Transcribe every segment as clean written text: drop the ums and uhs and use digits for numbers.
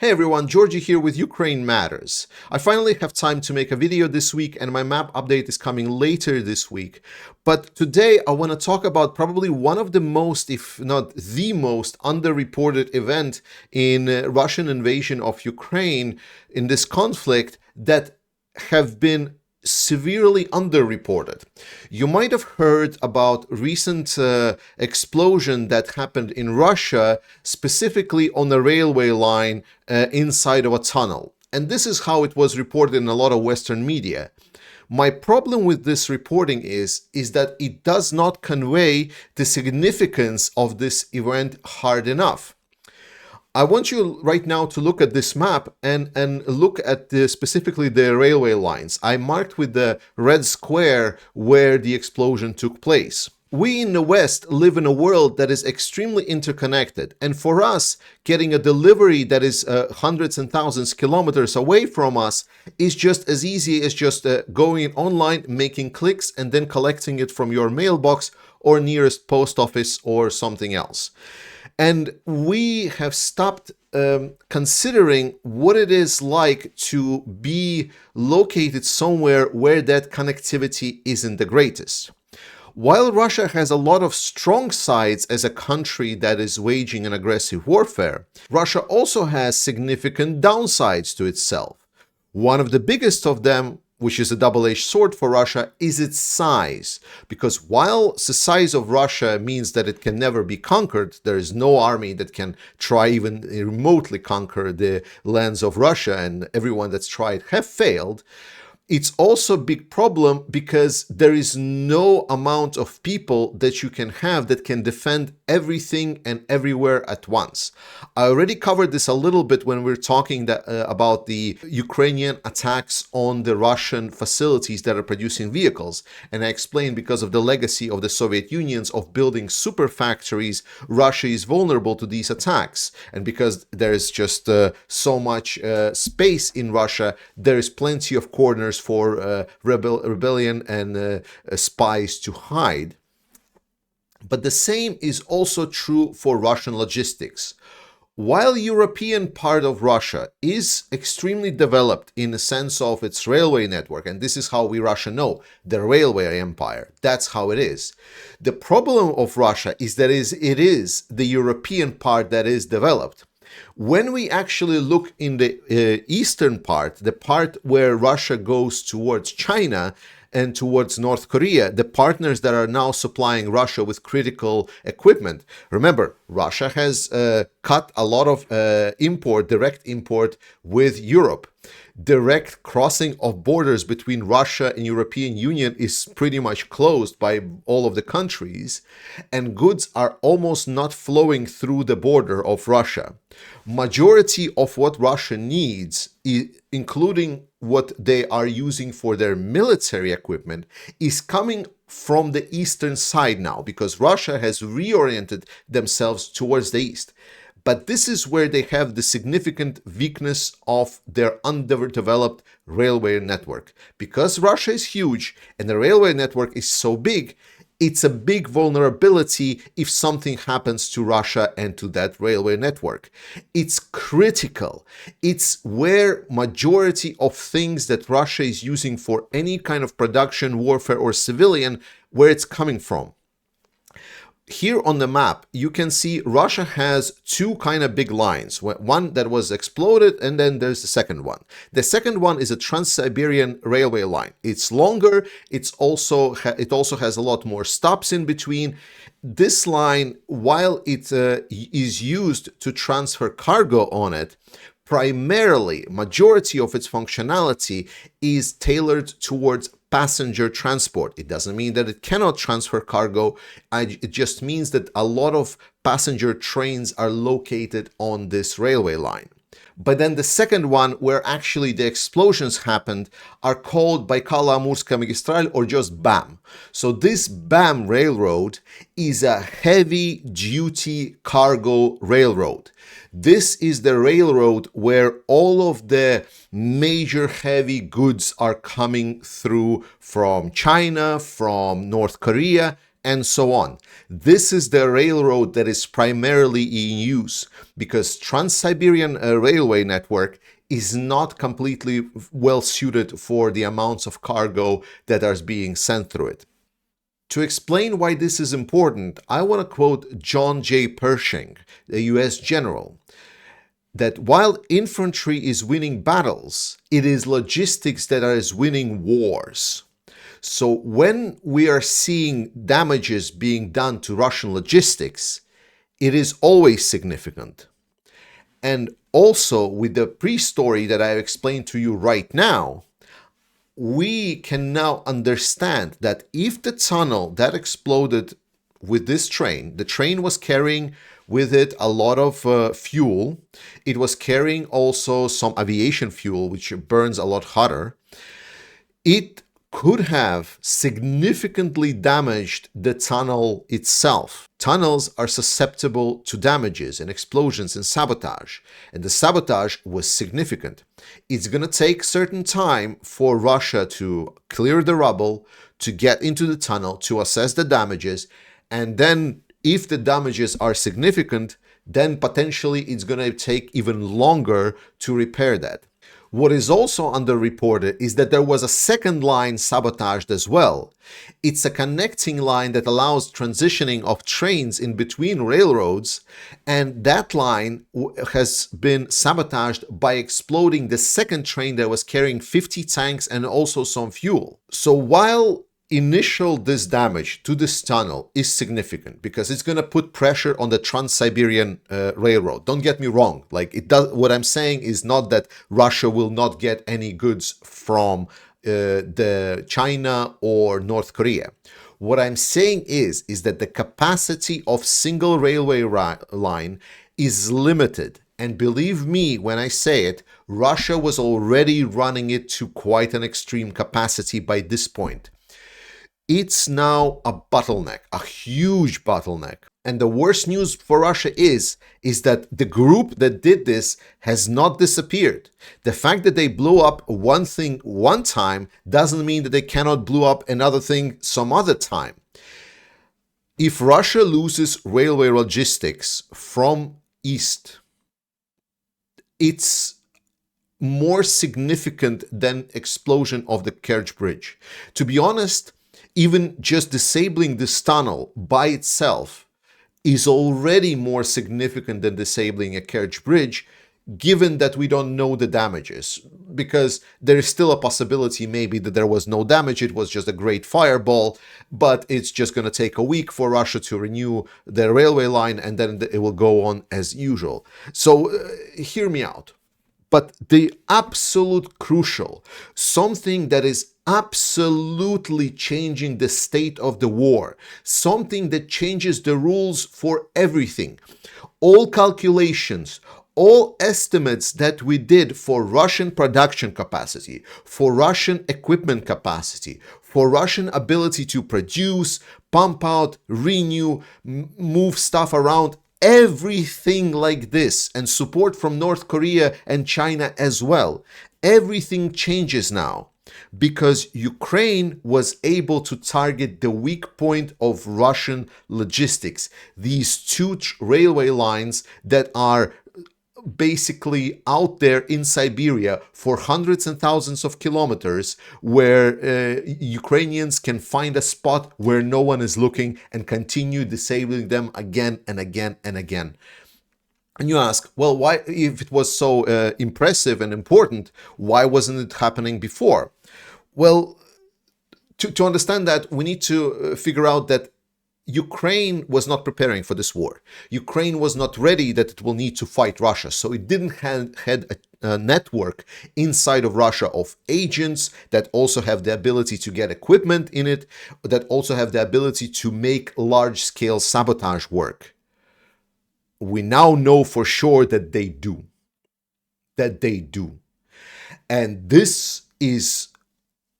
Hey everyone, Georgie here with Ukraine Matters. I finally have time to make a video this week and my map update is coming later this week. But today I want to talk about probably one of the most, if not the most, underreported event in Russian invasion of Ukraine in this conflict that have been severely underreported. You might have heard about recent explosion that happened in Russia, specifically on a railway line inside of a tunnel. And this is how it was reported in a lot of Western media. My problem with this reporting is that it does not convey the significance of this event hard enough. I want you right now to look at this map and look at specifically the railway lines. I marked with the red square where the explosion took place. We in the West live in a world that is extremely interconnected, and for us, getting a delivery that is hundreds and thousands kilometers away from us is just as easy as just going online, making clicks, and then collecting it from your mailbox or nearest post office or something else. And we have stopped considering what it is like to be located somewhere where that connectivity isn't the greatest. While Russia has a lot of strong sides as a country that is waging an aggressive warfare, Russia also has significant downsides to itself. One of the biggest of them, which is a double-edged sword for Russia, is its size. Because while the size of Russia means that it can never be conquered, there is no army that can try even remotely conquer the lands of Russia, and everyone that's tried have failed. It's also a big problem because there is no amount of people that you can have that can defend everything and everywhere at once. I already covered this a little bit when we were talking about the Ukrainian attacks on the Russian facilities that are producing vehicles. And I explained because of the legacy of the Soviet Unions of building super factories, Russia is vulnerable to these attacks. And because there is just so much space in Russia, there is plenty of corners for rebellion and spies to hide. But the same is also true for Russian logistics. While European part of Russia is extremely developed in the sense of its railway network, and this is how we Russia know, the railway empire, that's how it is. The problem of Russia is that it is the European part that is developed. When we actually look in the eastern part, the part where Russia goes towards China and towards North Korea, the partners that are now supplying Russia with critical equipment. Remember, Russia has cut a lot of direct import with Europe. Direct crossing of borders between Russia and European Union is pretty much closed by all of the countries, and goods are almost not flowing through the border of Russia. Majority of what Russia needs, including what they are using for their military equipment, is coming from the eastern side now, because Russia has reoriented themselves towards the east. But this is where they have the significant weakness of their underdeveloped railway network. Because Russia is huge and the railway network is so big, it's a big vulnerability if something happens to Russia and to that railway network. It's critical. It's where majority of things that Russia is using for any kind of production, warfare, or civilian, where it's coming from. Here on the map, you can see Russia has two kind of big lines. One that was exploded, and then there's the second one. The second one is a Trans-Siberian railway line. It's longer. It also has a lot more stops in between. This line, while it is used to transfer cargo on it, primarily, majority of its functionality is tailored towards passenger transport. It doesn't mean that it cannot transfer cargo. It just means that a lot of passenger trains are located on this railway line. But then the second one, where actually the explosions happened, are called Baikalo-Amurskaya Magistral, or just BAM. So this BAM railroad is a heavy-duty cargo railroad. This is the railroad where all of the major heavy goods are coming through from China, from North Korea, and so on. This is the railroad that is primarily in use because Trans-Siberian Railway network is not completely well suited for the amounts of cargo that are being sent through it. To explain why this is important, I want to quote John J. Pershing, a US general, that while infantry is winning battles, it is logistics that is winning wars. So when we are seeing damages being done to Russian logistics, it is always significant. And also with the pre-story that I explained to you right now, we can now understand that if the tunnel that exploded with this train, the train was carrying with it a lot of fuel, it was carrying also some aviation fuel, which burns a lot hotter, it could have significantly damaged the tunnel itself. Tunnels are susceptible to damages and explosions and sabotage, and the sabotage was significant. It's going to take certain time for Russia to clear the rubble, to get into the tunnel, to assess the damages, and then if the damages are significant, then potentially it's going to take even longer to repair that. What is also underreported is that there was a second line sabotaged as well. It's a connecting line that allows transitioning of trains in between railroads, and that line has been sabotaged by exploding the second train that was carrying 50 tanks and also some fuel. So while initial this damage to this tunnel is significant because it's going to put pressure on the Trans-Siberian Railroad. Don't get me wrong. Like it does. What I'm saying is not that Russia will not get any goods from the China or North Korea. What I'm saying is that the capacity of single railway line is limited. And believe me when I say it, Russia was already running it to quite an extreme capacity by this point. It's now a bottleneck, a huge bottleneck. And the worst news for Russia is that the group that did this has not disappeared. The fact that they blew up one thing one time doesn't mean that they cannot blow up another thing some other time. If Russia loses railway logistics from east, it's more significant than explosion of the Kerch Bridge. To be honest, even just disabling this tunnel by itself is already more significant than disabling a Kerch Bridge, given that we don't know the damages. Because there is still a possibility maybe that there was no damage, it was just a great fireball, but it's just going to take a week for Russia to renew their railway line and then it will go on as usual. So hear me out. But the absolute crucial, something that is absolutely changing the state of the war, something that changes the rules for everything, all calculations, all estimates that we did for Russian production capacity, for Russian equipment capacity, for Russian ability to produce, pump out, renew, move stuff around, everything like this, and support from North Korea and China as well. Everything changes now because Ukraine was able to target the weak point of Russian logistics. These two railway lines that are basically out there in Siberia for hundreds and thousands of kilometers, where Ukrainians can find a spot where no one is looking and continue disabling them again and again and again. And you ask, well, why, if it was so impressive and important, why wasn't it happening before? Well, to understand that, we need to figure out that Ukraine was not preparing for this war. Ukraine was not ready that it will need to fight Russia. So it didn't had a network inside of Russia of agents that also have the ability to get equipment in it, that also have the ability to make large-scale sabotage work. We now know for sure that they do. And this is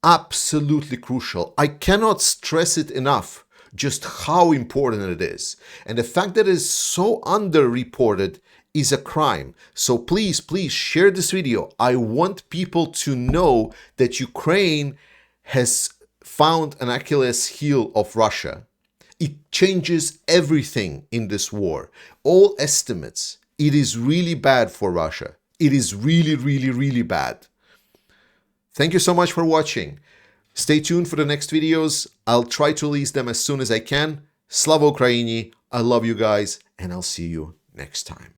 absolutely crucial. I cannot stress it enough, just how important it is. And the fact that it is so underreported is a crime. So please share this video. I want people to know that Ukraine has found an Achilles heel of Russia. It changes everything in this war. All estimates, it is really bad for Russia. It is really, really, really bad. Thank you so much for watching. Stay tuned for the next videos. I'll try to release them as soon as I can. Slava Ukraini. I love you guys, and I'll see you next time.